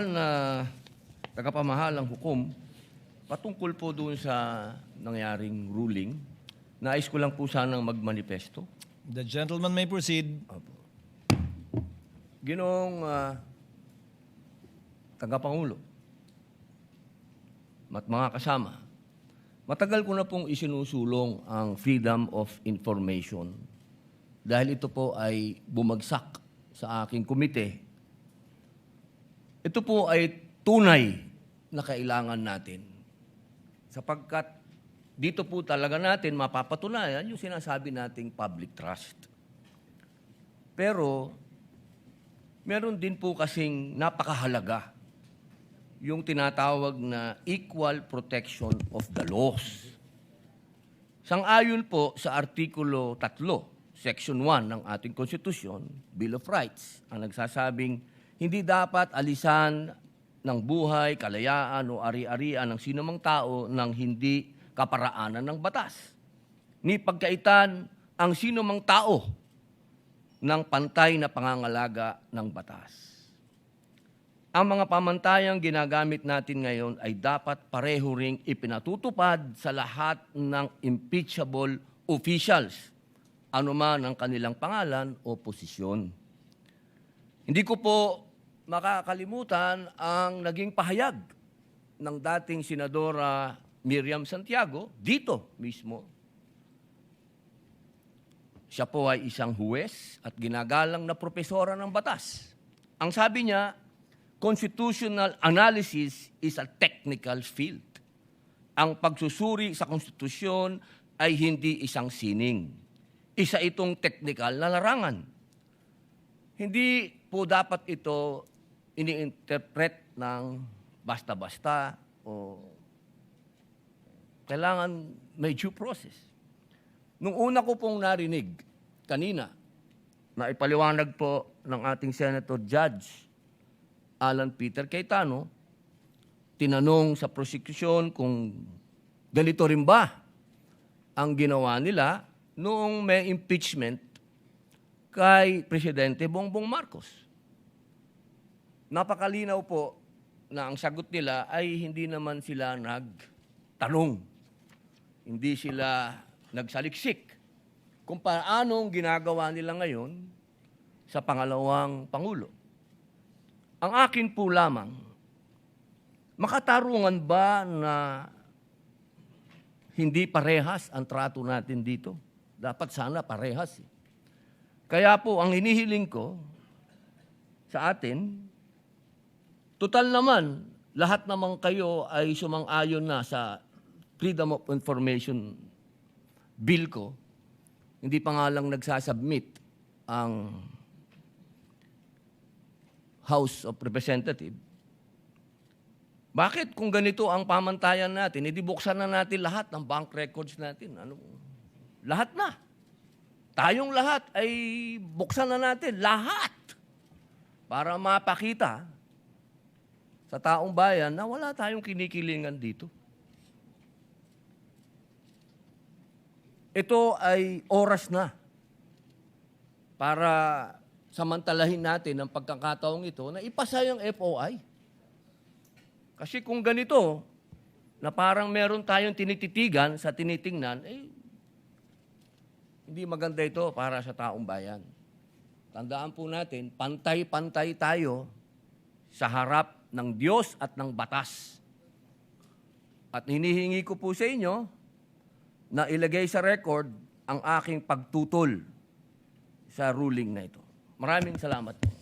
Na tagapamahalang hukom patungkol po doon sa nangyaring ruling. Nais ko lang po sanang magmanifesto. The gentleman may proceed. Ginoong tagapangulo at mga kasama, matagal ko na pong isinusulong ang freedom of information dahil ito po ay bumagsak sa aking komite. Ito po ay tunay na kailangan natin sapagkat dito po talaga natin mapapatunayan yung sinasabi nating public trust. Pero meron din po kasing napakahalaga yung tinatawag na equal protection of the laws. Sang-ayon po sa Artikulo 3, Section 1 ng ating Konstitusyon, Bill of Rights, ang nagsasabing hindi dapat alisan ng buhay, kalayaan o ari-arian ng sinumang tao ng hindi kaparaanan ng batas. Ni pagkaitan ang sinumang tao ng pantay na pangangalaga ng batas. Ang mga pamantayang ginagamit natin ngayon ay dapat pareho ring ipinatutupad sa lahat ng impeachable officials, anuman ang kanilang pangalan o posisyon. Hindi ko po makakalimutan ang naging pahayag ng dating Senadora Miriam Santiago dito mismo. Siya po ay isang huwes at ginagalang na propesora ng batas. Ang sabi niya, constitutional analysis is a technical field. Ang pagsusuri sa konstitusyon ay hindi isang sining. Isa itong technical na larangan. Hindi po dapat ito ini-interpret ng basta-basta o kailangan may due process. Nung una ko pong narinig kanina na ipaliwanag po ng ating Senator Judge Alan Peter Cayetano, tinanong sa prosecution kung ganito rin ba ang ginawa nila noong may impeachment kay Presidente Bongbong Marcos. Napakalinaw po na ang sagot nila ay hindi naman sila nagtanong. Hindi sila nagsaliksik kung paanong ginagawa nila ngayon sa pangalawang Pangulo. Ang akin po lamang, makatarungan ba na hindi parehas ang trato natin dito? Dapat sana parehas. Kaya po, ang hinihiling ko sa atin, total naman, lahat naman kayo ay sumang-ayon na sa Freedom of Information Bill ko. Hindi pa nga lang nagsasubmit ang House of Representatives. Bakit kung ganito ang pamantayan natin, edi buksan na natin lahat ng bank records natin. Lahat na. Tayong lahat ay buksan na natin. Lahat. Para mapakita sa taong bayan na wala tayong kinikilingan dito. Ito ay oras na para samantalahin natin ang pagkakataong ito na ipasa yung FOI. Kasi kung ganito, na parang meron tayong tinititigan sa tinitingnan, hindi maganda ito para sa taong bayan. Tandaan po natin, pantay-pantay tayo sa harap ng Diyos at ng batas. At hinihingi ko po sa inyo na ilagay sa record ang aking pagtutol sa ruling na ito. Maraming salamat po.